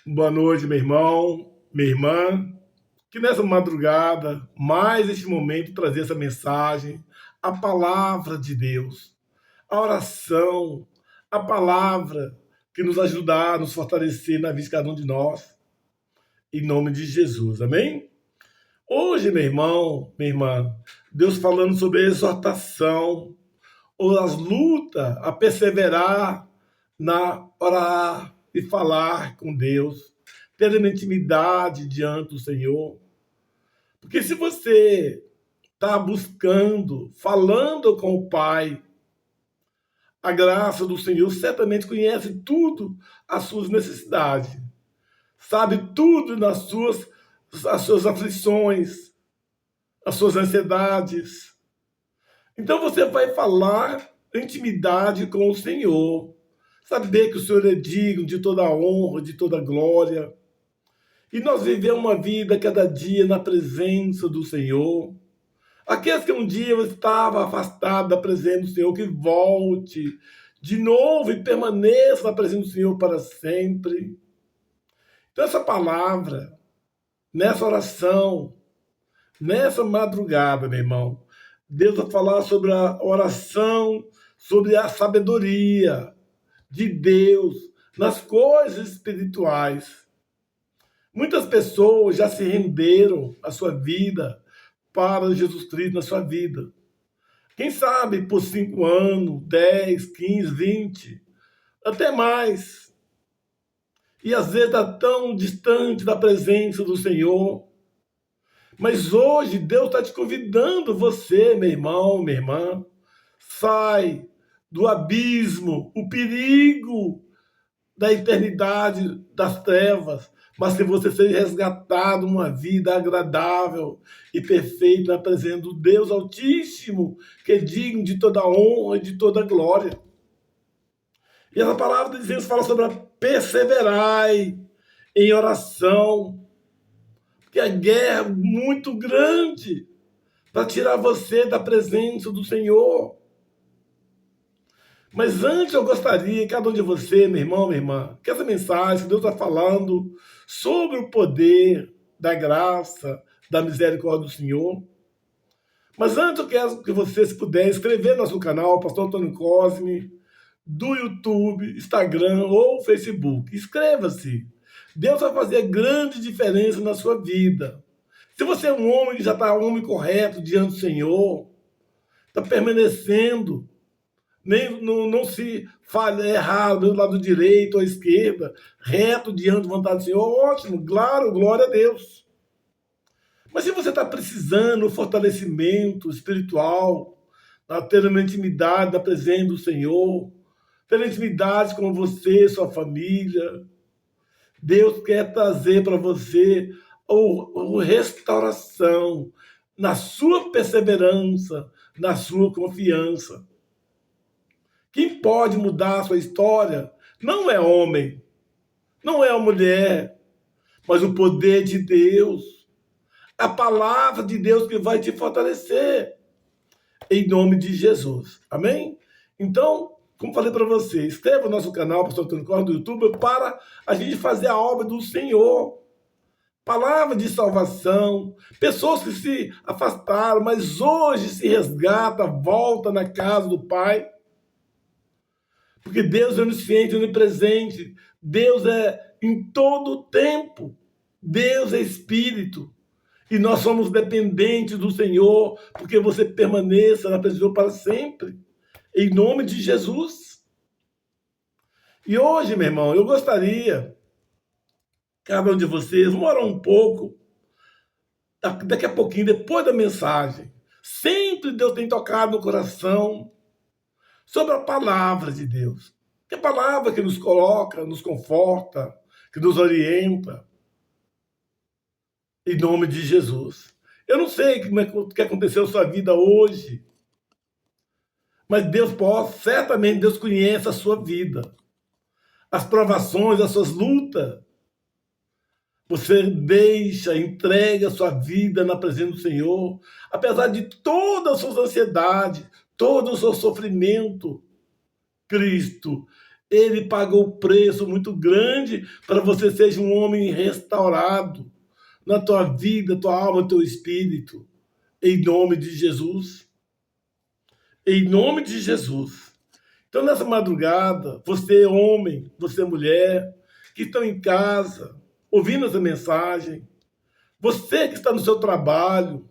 Boa noite, meu irmão, minha irmã. Que nessa madrugada, mais este momento, trazer essa mensagem, a palavra de Deus, a oração, a palavra que nos ajudar, nos fortalecer na vida de cada um de nós, em nome de Jesus, amém? Hoje, meu irmão, minha irmã, Deus falando sobre a exortação, ou as lutas, a perseverar na orar e falar com Deus, ter uma intimidade diante do Senhor. Porque se você está buscando, falando com o Pai, a graça do Senhor certamente conhece tudo as suas necessidades, sabe tudo as suas aflições, as suas ansiedades. Então você vai falar intimidade com o Senhor, saber que o Senhor é digno de toda a honra, de toda a glória. E nós vivemos uma vida cada dia na presença do Senhor. Aqueles que um dia estavam afastados da presença do Senhor, que volte de novo e permaneça na presença do Senhor para sempre. Então essa palavra, nessa oração, nessa madrugada, meu irmão, Deus vai falar sobre a oração, sobre a sabedoria de Deus nas coisas espirituais. Muitas pessoas já se renderam a sua vida para Jesus Cristo na sua vida. Quem sabe por 5 anos, 10, 15, 20, até mais. E às vezes está tão distante da presença do Senhor. Mas hoje Deus está te convidando, você, meu irmão, minha irmã, sai do abismo, o perigo da eternidade das trevas, mas que você seja resgatado uma vida agradável e perfeita na presença do Deus Altíssimo, que é digno de toda honra e de toda glória. E essa palavra de Deus fala sobre a perseverai em oração, porque a guerra é muito grande para tirar você da presença do Senhor. Mas antes eu gostaria, cada um de você, meu irmão, minha irmã, que essa mensagem que Deus está falando sobre o poder da graça, da misericórdia do Senhor. Mas antes eu quero que você, se puder, inscrever no nosso canal, Pastor Antônio Cosme, do YouTube, Instagram ou Facebook. Inscreva-se. Deus vai fazer grande diferença na sua vida. Se você é um homem que já está um homem correto diante do Senhor, está permanecendo, não se falha errado do lado direito ou esquerda, reto diante da vontade do Senhor, ótimo, claro, glória a Deus. Mas se você está precisando de fortalecimento espiritual, ter uma intimidade da presença do Senhor, ter intimidade com você, sua família, Deus quer trazer para você a restauração na sua perseverança, na sua confiança. Quem pode mudar a sua história não é homem, não é a mulher, mas o poder de Deus, a palavra de Deus que vai te fortalecer, em nome de Jesus. Amém? Então, como falei para você, inscreva no nosso canal, Pastor Antônio Cosme, do YouTube, para a gente fazer a obra do Senhor. Palavra de salvação, pessoas que se afastaram, mas hoje se resgata, volta na casa do Pai. Porque Deus é onisciente, onipresente. Deus é em todo o tempo. Deus é Espírito. E nós somos dependentes do Senhor, porque você permaneça na presença para sempre. Em nome de Jesus. E hoje, meu irmão, eu gostaria, cada um de vocês, vamos orar um pouco, daqui a pouquinho, depois da mensagem. Sempre Deus tem tocado no coração sobre a palavra de Deus. Que é a palavra que nos coloca, nos conforta, que nos orienta. Em nome de Jesus. Eu não sei o que aconteceu na sua vida hoje, mas Deus pode, certamente Deus conhece a sua vida, as provações, as suas lutas. Você deixa, entrega a sua vida na presença do Senhor, apesar de todas as suas ansiedades, todo o seu sofrimento. Cristo Ele pagou um preço muito grande para você seja um homem restaurado na tua vida, tua alma, teu espírito. Em nome de Jesus. Em nome de Jesus. Então, nessa madrugada, você homem, você mulher, que estão em casa, ouvindo essa mensagem, você que está no seu trabalho,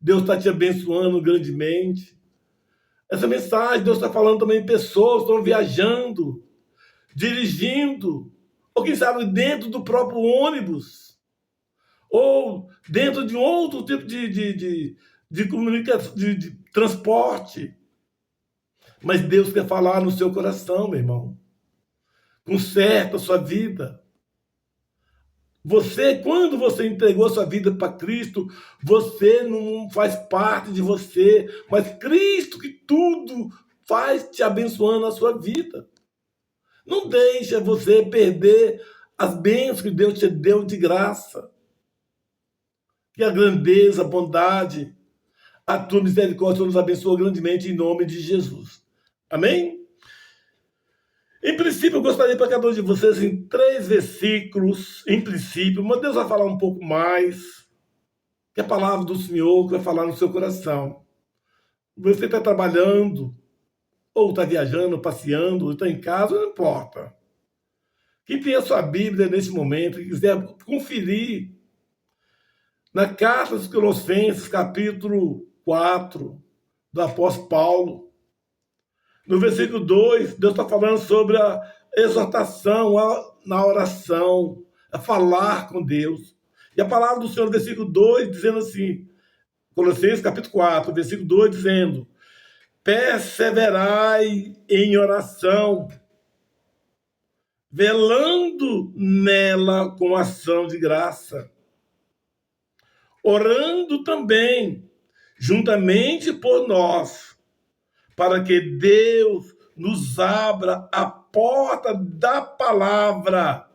Deus está te abençoando grandemente. Essa mensagem, Deus está falando também em pessoas que estão viajando, dirigindo, ou quem sabe dentro do próprio ônibus, ou dentro de outro tipo de comunicação, de transporte. Mas Deus quer falar no seu coração, meu irmão. Conserta a sua vida. Você, quando você entregou sua vida para Cristo, você não faz parte de você, mas Cristo que tudo faz te abençoando a sua vida. Não deixa você perder as bênçãos que Deus te deu de graça. Que a grandeza, a bondade, a tua misericórdia nos abençoa grandemente em nome de Jesus. Amém? Em princípio, eu gostaria para cada um de vocês em 3 versículos, em princípio, mas Deus vai falar um pouco mais, que é a palavra do Senhor que vai falar no seu coração. Você está trabalhando, ou está viajando, passeando, ou está em casa, não importa. Quem tem a sua Bíblia nesse momento e quiser conferir na carta dos Colossenses, capítulo 4, do apóstolo Paulo, no versículo 2, Deus está falando sobre a exortação na oração, a falar com Deus. E a palavra do Senhor no versículo 2, dizendo assim, Colossenses capítulo 4, versículo 2, dizendo: perseverai em oração, velando nela com ação de graça, orando também, juntamente por nós, para que Deus nos abra a porta da palavra,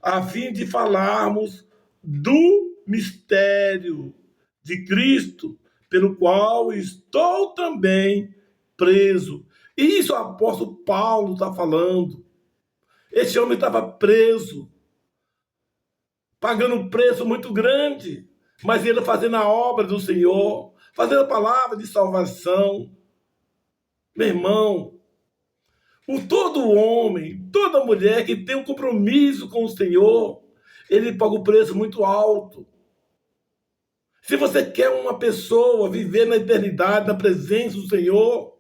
a fim de falarmos do mistério de Cristo, pelo qual estou também preso. Isso o apóstolo Paulo está falando. Esse homem estava preso, pagando um preço muito grande, mas ele fazendo a obra do Senhor, fazendo a palavra de salvação. Meu irmão, todo homem, toda mulher que tem um compromisso com o Senhor, ele paga um preço muito alto. Se você quer uma pessoa viver na eternidade, na presença do Senhor,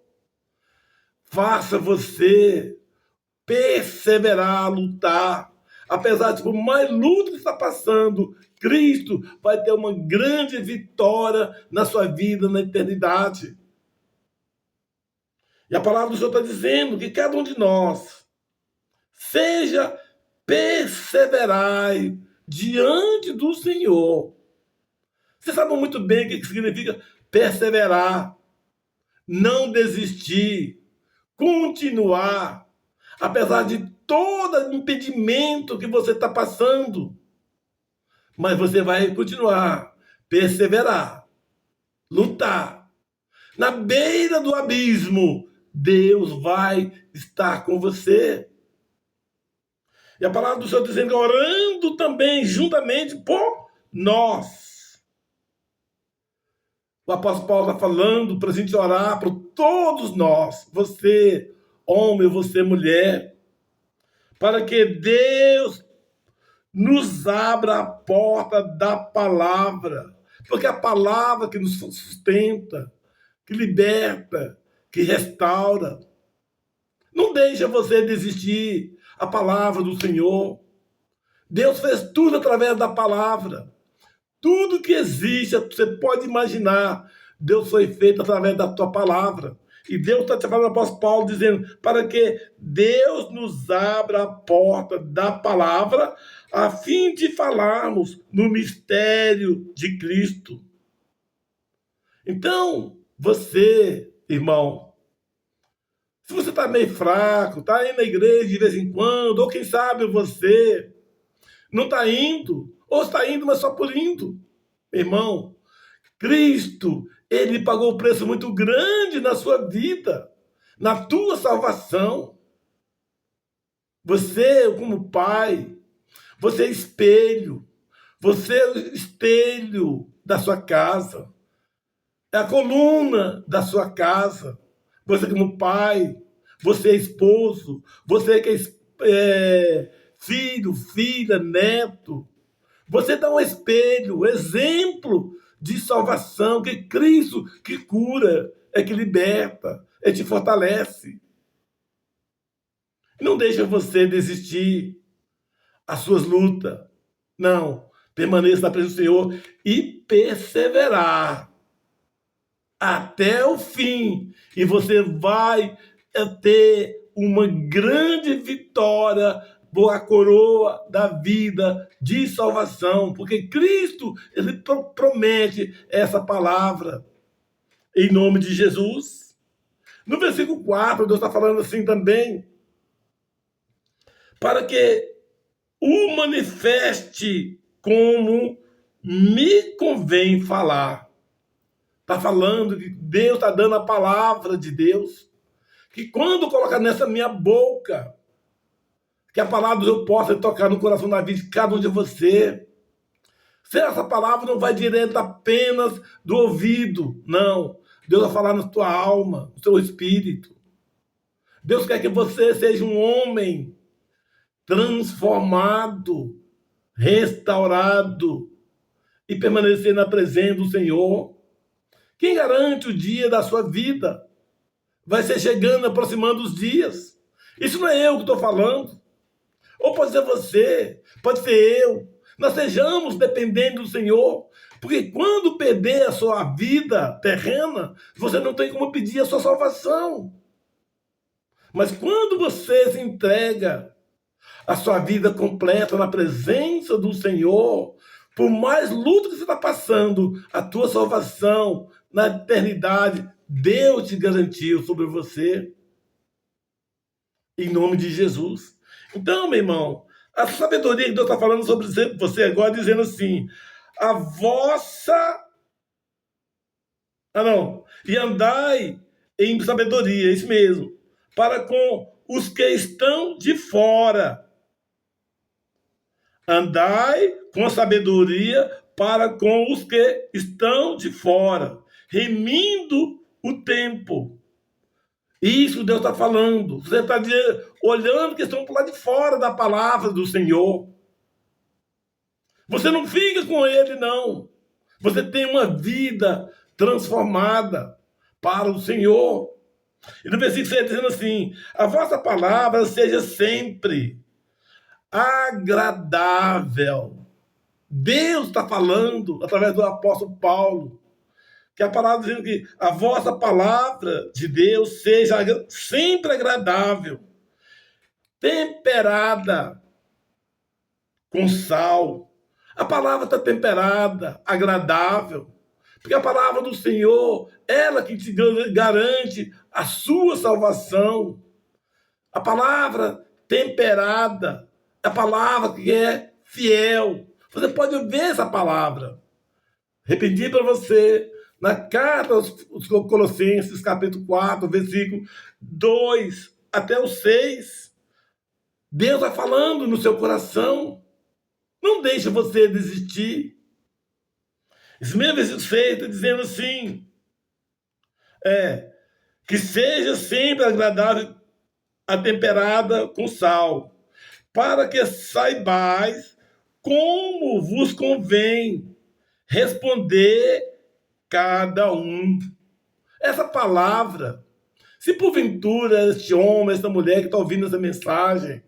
faça você perseverar, lutar. Apesar de por mais luta que está passando, Cristo vai ter uma grande vitória na sua vida, na eternidade. E a palavra do Senhor está dizendo que cada um de nós seja perseverai diante do Senhor. Você sabe muito bem o que significa perseverar, não desistir, continuar, apesar de todo impedimento que você está passando. Mas você vai continuar, perseverar, lutar. Na beira do abismo, Deus vai estar com você. E a palavra do Senhor dizendo, orando também juntamente por nós. O apóstolo Paulo está falando para a gente orar por todos nós, você, homem, você, mulher, para que Deus nos abra a porta da palavra, porque a palavra que nos sustenta, que liberta, que restaura. Não deixa você desistir a palavra do Senhor. Deus fez tudo através da palavra. Tudo que existe, você pode imaginar, Deus foi feito através da tua palavra. E Deus está te falando, apóstolo Paulo, dizendo, para que Deus nos abra a porta da palavra, a fim de falarmos no mistério de Cristo. Então, você, irmão, se você está meio fraco, está indo na igreja de vez em quando, ou quem sabe você não está indo, ou está indo, mas só por indo. Irmão, Cristo, ele pagou um preço muito grande na sua vida, na tua salvação. Você, como pai, você é espelho. Você é o espelho da sua casa. É a coluna da sua casa. Você como pai, você é esposo, você que é filho, filha, neto. Você dá um espelho, exemplo de salvação, que Cristo que cura, é que liberta, é que te fortalece. Não deixa você desistir as suas lutas. Não, permaneça na presença do Senhor e perseverar até o fim. E você vai ter uma grande vitória, a coroa da vida de salvação, porque Cristo, ele promete essa palavra em nome de Jesus. No versículo 4, Deus está falando assim também, para que o manifeste como me convém falar. Está falando que Deus está dando a palavra de Deus, que quando colocar nessa minha boca, que a palavra de Deus possa tocar no coração da vida de cada um de você. Se essa palavra não vai direto apenas do ouvido, não. Deus vai falar na tua alma, no teu espírito. Deus quer que você seja um homem transformado, restaurado e permanecer na presença do Senhor. Quem garante o dia da sua vida? Vai ser chegando, aproximando os dias. Isso não é eu que estou falando. Ou pode ser você, pode ser eu. Nós sejamos dependentes do Senhor. Porque quando perder a sua vida terrena, você não tem como pedir a sua salvação. Mas quando você se entrega a sua vida completa na presença do Senhor, por mais luta que você está passando, a tua salvação na eternidade, Deus te garantiu sobre você. Em nome de Jesus. Então, meu irmão, a sabedoria que Deus está falando sobre você agora, dizendo assim, a vossa... E andai em sabedoria, isso mesmo, para com os que estão de fora. Andai com sabedoria para com os que estão de fora, remindo o tempo. Isso Deus está falando. Você está olhando que estão por lá de fora da palavra do Senhor. Você não fica com ele, não. Você tem uma vida transformada para o Senhor. E no versículo 7 dizendo assim, a vossa palavra seja sempre agradável. Deus está falando através do apóstolo Paulo, que a palavra dizendo que a vossa palavra de Deus seja sempre agradável, temperada com sal. A palavra está temperada, agradável, porque a palavra do Senhor, ela que te garante a sua salvação. A palavra temperada, a palavra que é fiel. Você pode ver essa palavra. Repetir para você, na carta aos Colossenses, capítulo 4, versículo 2 até o 6. Deus está falando no seu coração. Não deixe você desistir. Esse mesmo versículo 6 está dizendo assim, que seja sempre agradável a temperada com sal, para que saibais como vos convém responder cada um. Essa palavra, se porventura este homem, esta mulher que está ouvindo essa mensagem,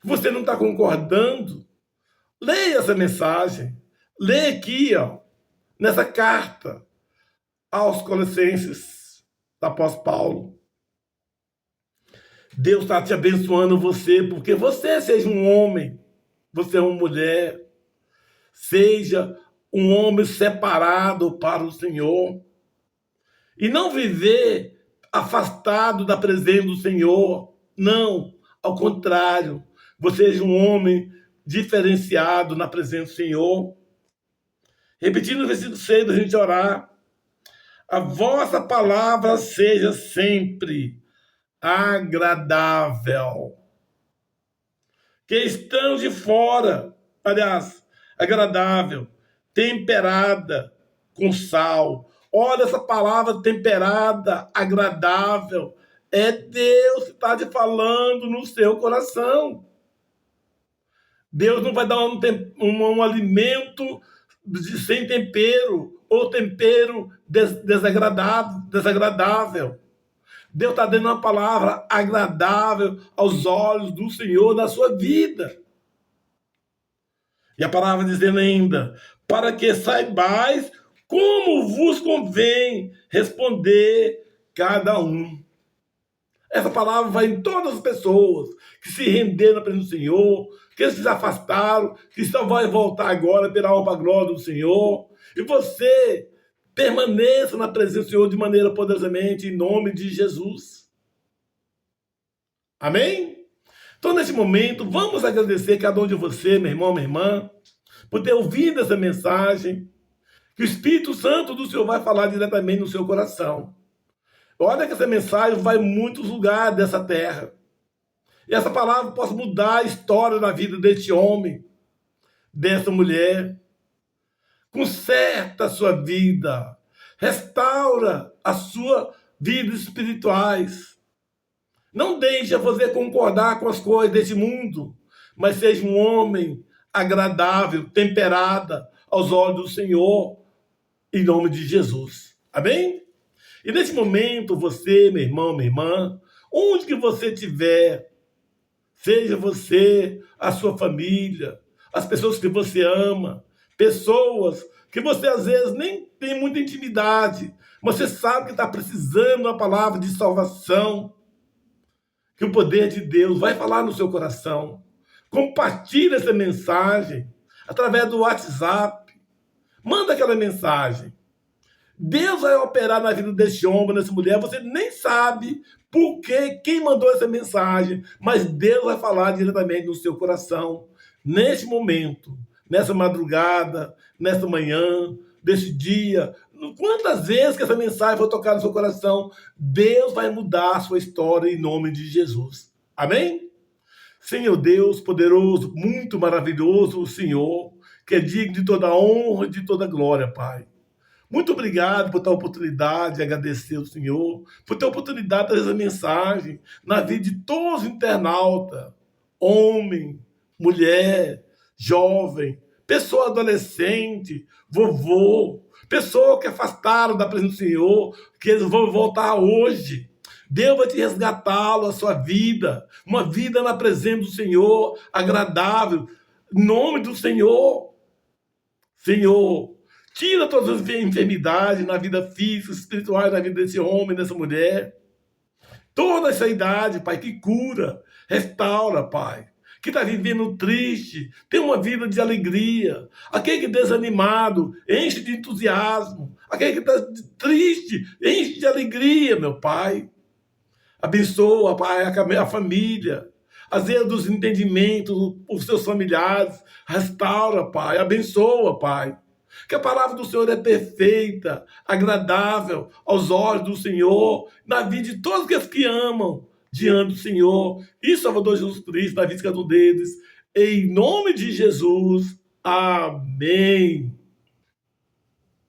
você não está concordando, leia essa mensagem. Leia aqui, nessa carta aos Colossenses, do apóstolo Paulo. Deus está te abençoando você, porque você seja um homem, você é uma mulher, seja um homem separado para o Senhor. E não viver afastado da presença do Senhor. Não, ao contrário. Você seja um homem diferenciado na presença do Senhor. Repetindo o versículo 6 da gente orar. A vossa palavra seja sempre agradável. que estão de fora, aliás, agradável, temperada com sal. Olha essa palavra temperada, agradável. É Deus que está te falando no seu coração. Deus não vai dar um alimento sem tempero ou tempero desagradável. Deus está dando uma palavra agradável aos olhos do Senhor na sua vida. E a palavra dizendo ainda, para que saibais como vos convém responder cada um. Essa palavra vai em todas as pessoas que se renderam na presença do Senhor, que se afastaram, que só vai voltar agora pela honra e glória do Senhor. E você permaneça na presença do Senhor de maneira poderosamente, em nome de Jesus. Amém? Então, nesse momento, vamos agradecer cada um de você, meu irmão, minha irmã, por ter ouvido essa mensagem, que o Espírito Santo do Senhor vai falar diretamente no seu coração. Olha que essa mensagem vai em muitos lugares dessa terra. E essa palavra pode mudar a história da vida deste homem, dessa mulher. Conserta a sua vida. Restaura a sua vida espirituais. Não deixe você concordar com as coisas deste mundo, mas seja um homem agradável, temperada aos olhos do Senhor, em nome de Jesus. Amém? E nesse momento, você, meu irmão, minha irmã, onde que você estiver, seja você, a sua família, as pessoas que você ama, pessoas que você às vezes nem tem muita intimidade, mas você sabe que está precisando da palavra de salvação, que o poder de Deus vai falar no seu coração. Compartilhe essa mensagem através do WhatsApp. Manda aquela mensagem. Deus vai operar na vida desse homem, dessa mulher. Você nem sabe por quem mandou essa mensagem, mas Deus vai falar diretamente no seu coração, neste momento, nessa madrugada, nessa manhã, desse dia. Quantas vezes que essa mensagem for tocar no seu coração, Deus vai mudar a sua história em nome de Jesus. Amém? Senhor Deus poderoso, muito maravilhoso, o Senhor, que é digno de toda honra e de toda glória, Pai. Muito obrigado por ter a oportunidade de agradecer ao Senhor, por ter a oportunidade de trazer essa mensagem na vida de todos os internautas, homem, mulher, jovem, pessoa adolescente, vovô, pessoa que afastaram da presença do Senhor, que eles vão voltar hoje. Deus vai te resgatá-lo, a sua vida, uma vida na presença do Senhor, agradável, em nome do Senhor. Senhor, tira todas as enfermidades na vida física, espiritual, na vida desse homem, dessa mulher. Toda essa idade, Pai, que cura, restaura, Pai. Que está vivendo triste, tem uma vida de alegria. Aquele que é desanimado, enche de entusiasmo. Aquele que está triste, enche de alegria, meu Pai. Abençoa, Pai, a família. Às vezes dos entendimentos, os seus familiares. Restaura, Pai. Abençoa, Pai. Que a palavra do Senhor é perfeita, agradável aos olhos do Senhor, na vida de todos aqueles que amam diante do Senhor e Salvador Jesus Cristo, na vida de cada um deles. Em nome de Jesus. Amém.